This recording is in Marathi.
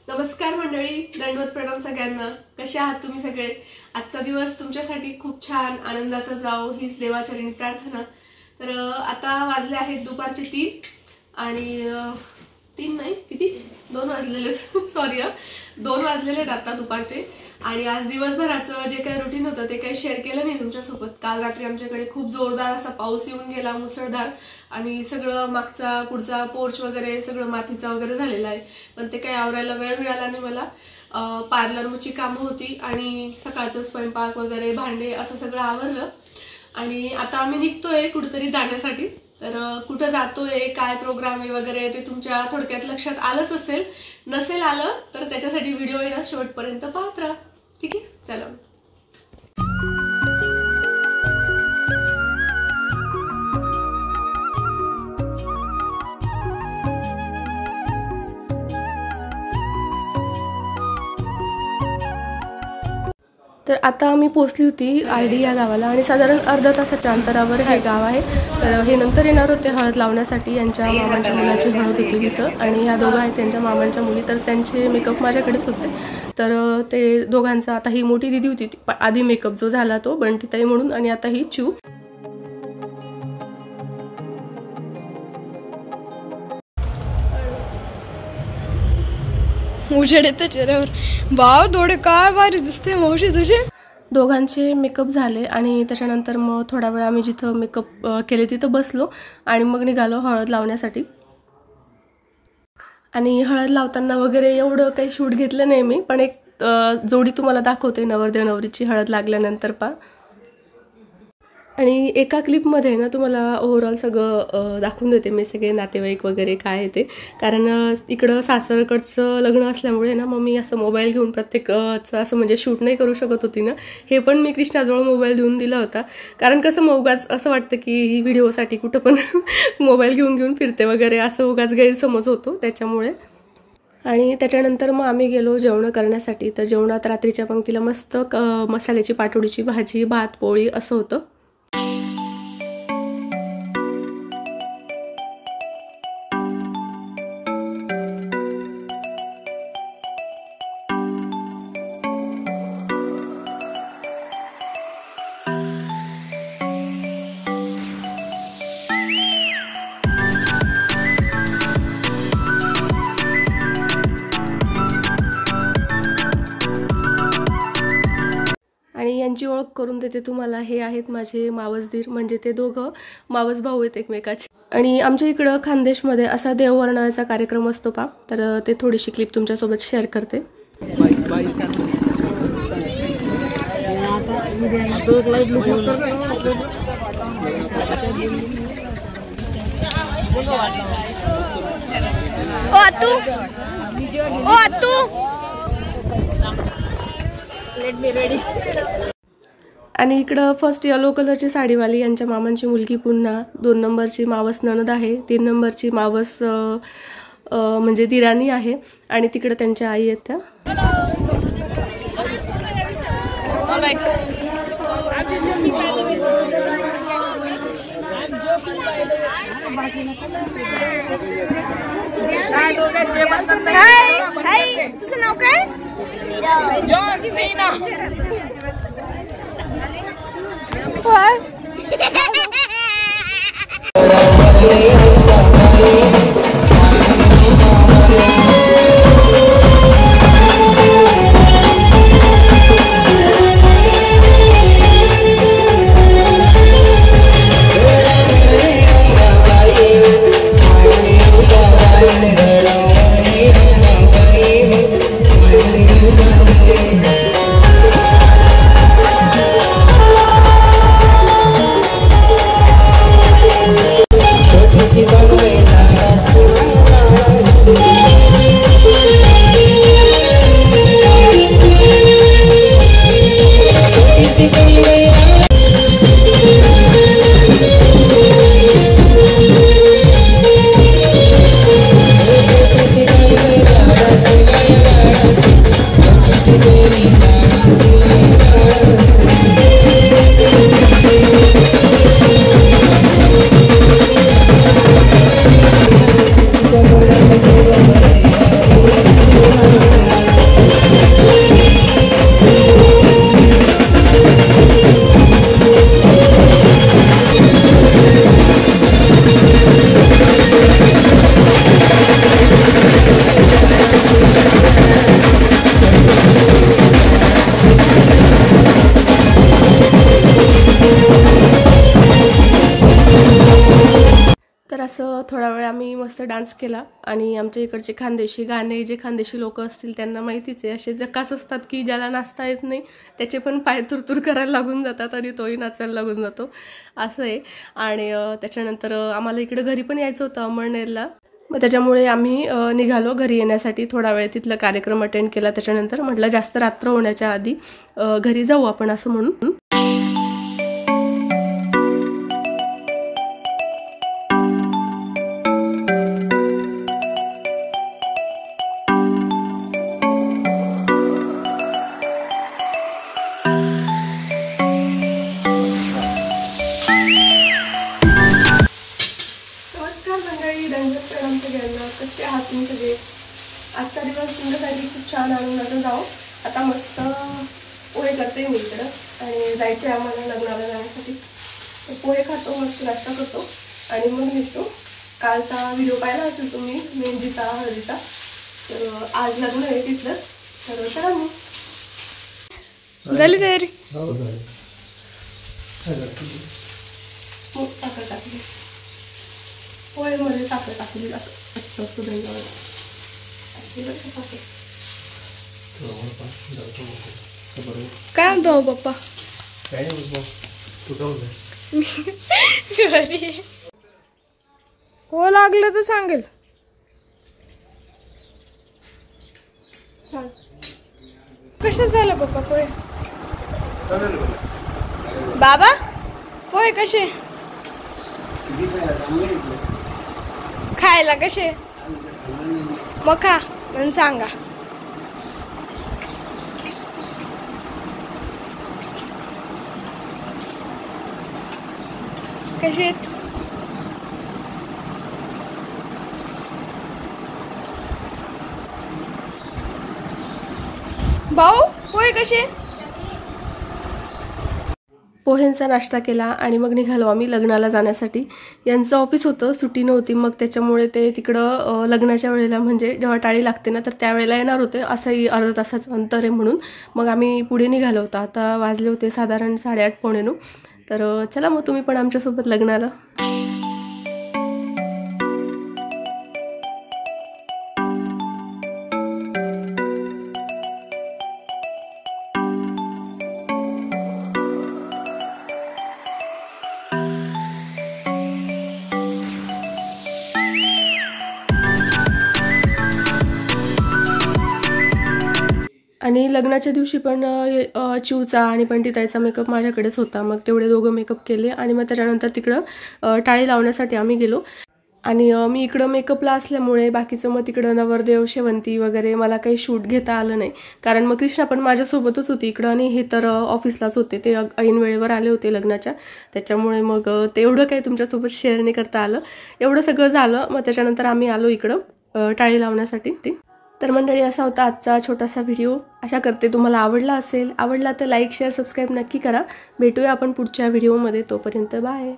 नमस्कार मंडळी, दंडवत प्रणाम सगळ्यांना। कशा आहात तुम्ही सगळे? आजचा दिवस तुमच्यासाठी खूप छान आनंदाचा जाओ हीच देवाचरणी प्रार्थना। तर आता वाजले आहेत दुपारचे 3 आणि 3 नाही किती 2 वाजलेले सॉरी 2 वाजलेले आता दुपारचे। आणि आज दिवसभराचं जे काही रुटीन होतं ते काही शेअर केलं नाही तुमच्यासोबत। काल रात्री आमच्याकडे खूप जोरदार असा पाऊस येऊन गेला, मुसळधार, आणि सगळं मागचा पुढचा पोर्च वगैरे सगळं मातीचा वगैरे झालेला आहे। पण ते काही आवरायला वेळ मिळाला नाही मला। पार्लरची कामं होती आणि सकाळचं स्वयंपाक वगैरे भांडे असं सगळं आवरलं आणि आता आम्ही निघतोय कुठेतरी जाण्यासाठी। तर कुठे जातोय, काय प्रोग्राम आहे वगैरे ते तुमच्या थोडक्यात लक्षात आलंच असेल। नसेल आलं तर त्याच्यासाठी व्हिडिओ आहे ना शेवटपर्यंत पाहत राहा, ठीक आहे? चला। तर आता आम्ही पोहोचली होती आरडी या गावाला आणि साधारण अर्धा तासाच्या अंतरावर हे गाव आहे। तर हे नंतर येणार होते हळद लावण्यासाठी। यांच्या मामांच्या मुलाची हळद होती तिथं आणि ह्या दोघं आहेत त्यांच्या मामांच्या मुली। तर त्यांचे मेकअप माझ्याकडेच होते। तर ते दोघांचा आता ही मोठी दिदी होती आधी मेकअप जो झाला तो बंटीताई म्हणून, आणि आता ही चू। उजेड येतं चेहऱ्यावर। बाव डोळे काय भारी दिसते मावशी तुझे। दोघांचे मेकअप झाले आणि त्याच्यानंतर मग थोडा वेळ आम्ही जिथं मेकअप केले तिथं बसलो आणि मग निघालो हळद लावण्यासाठी। आणि हळद लावताना वगैरे एवढं काही शूट घेतलं नाही मी, पण एक जोडी तुम्हाला दाखवते नवरदेव नवरीची हळद लागल्यानंतर पा। आणि एका क्लिपमध्ये ना तुम्हाला ओव्हरऑल सगळं दाखवून देते मी, सगळे नातेवाईक वगैरे काय आहे ते। कारण इकडं सासरकडचं लग्न असल्यामुळे ना मग मी असं मोबाईल घेऊन प्रत्येकचं असं म्हणजे शूट नाही करू शकत होती ना। हे पण मी कृष्णाजवळ मोबाईल देऊन दिला होता, कारण कसं मग उगाच असं वाटतं की ही व्हिडिओसाठी कुठं पण मोबाईल घेऊन फिरते वगैरे असं उगाच गैरसमज होतो त्याच्यामुळे। आणि त्याच्यानंतर मग आम्ही गेलो जेवण करण्यासाठी। तर जेवणात रात्रीच्या पंक्तीला मस्त मसाल्याची पाटोडीची भाजी, भात, पोळी असं होतं। आणि यांची ओळख करून देते तुम्हाला, हे आहेत माझे मावसदीर, म्हणजे ते दोघं मावस भाऊ आहेत एकमेकाचे। आणि आमच्या इकडं खानदेशमध्ये असा देववर्णाचा कार्यक्रम असतो पा, तर ते थोडीशी क्लिप तुमच्यासोबत शेअर करते। आणि इकडं फर्स्ट येलो कलरची साडीवाली यांच्या मामांची मुलगी, पुन्हा 2 नंबरची मावस नणद आहे, 3 नंबरची मावस म्हणजे दिराणी आहे, आणि तिकडे त्यांच्या आई आहेत त्या। तुझं नाव काय? John Cena. थोडा वेळ आम्ही मस्त डान्स केला आणि आमच्या इकडचे खानदेशी गाणे, जे खानदेशी लोक असतील त्यांना माहितीच आहे, असे जकास असतात की ज्याला नाचता येत नाही त्याचे पण पाय तुरतुर करायला लागून जातात आणि तोही नाचायला लागून जातो, असं आहे. आणि त्याच्यानंतर आम्हाला इकडे घरी पण यायचं होतं अमळनेरला, मग त्याच्यामुळे आम्ही निघालो घरी येण्यासाठी. थोडा वेळ तिथला कार्यक्रम अटेंड केला, त्याच्यानंतर म्हटलं जास्त रात्र होण्याच्या आधी घरी जाऊ आपण असं म्हणून. कसे आहात तुम्ही सगळे? आजचा दिवस तुमच्यासाठी खूप छान आनंदाचा जाऊ. आता मस्त पोहे करते मी इकडं आणि जायचं आहे आम्हाला लग्नाला जाण्यासाठी. तर पोहे खातो, मस्त नाश्ता करतो आणि मग निघतो. कालचा व्हिडिओ पाहिला असेल तुम्ही मेहंदीचा, हळदीचा, तर आज लग्न आहे तिथलंच. तर चला मग झाली तयारी. साखर टाकली पोहेमध्ये, साखर टाकली असं काय म्हणतो पप्पा? हो लागलं तर सांगेल. कसे झालं पप्पा पोहे? बाबा पोहे कसे? खायला कसे? मग खा म्हणून सांगा. कसे आहेत? भाऊ पोहे कसे? पोह्यांचा नाश्ता केला आणि मग निघालो आम्ही लग्नाला जाण्यासाठी. यांचं ऑफिस होतं, सुट्टी नव्हती, मग त्याच्यामुळे ते तिकडं लग्नाच्या वेळेला म्हणजे जेव्हा टाळी लागते ना तर त्यावेळेला येणार होते. असंही अर्धा तासाचं अंतर आहे म्हणून मग आम्ही पुढे निघालो होतो. आता वाजले होते साधारण 8:30-9:15. तर चला मग तुम्ही पण आमच्यासोबत लग्नाला. आणि लग्नाच्या दिवशी पण चिवचा आणि पंडिताईचा मेकअप माझ्याकडेच होता. मग तेवढे दोघं मेकअप केले आणि मग त्याच्यानंतर तिकडं टाळी लावण्यासाठी आम्ही गेलो. आणि मी इकडं मेकअपला असल्यामुळे बाकीचं मग तिकडं नवरदेव, शेवंती वगैरे मला काही शूट घेता आलं नाही, कारण मग कृष्णा पण माझ्यासोबतच होती इकडं आणि हे तर ऑफिसलाच होते. ते ऐन वेळेवर आले होते लग्नाच्या, त्याच्यामुळे मग ते एवढं काही तुमच्यासोबत शेअर नाही करता आलं. एवढं सगळं झालं. मग त्याच्यानंतर आम्ही आलो इकडं टाळी लावण्यासाठी. तर मंडळी असा होता आजचा छोटासा व्हिडिओ. आशा करते तुम्हाला आवडला असेल. आवडला तर लाईक, शेअर, सबस्क्राईब नक्की करा. भेटूया आपण पुढच्या व्हिडिओमध्ये. तोपर्यंत बाय.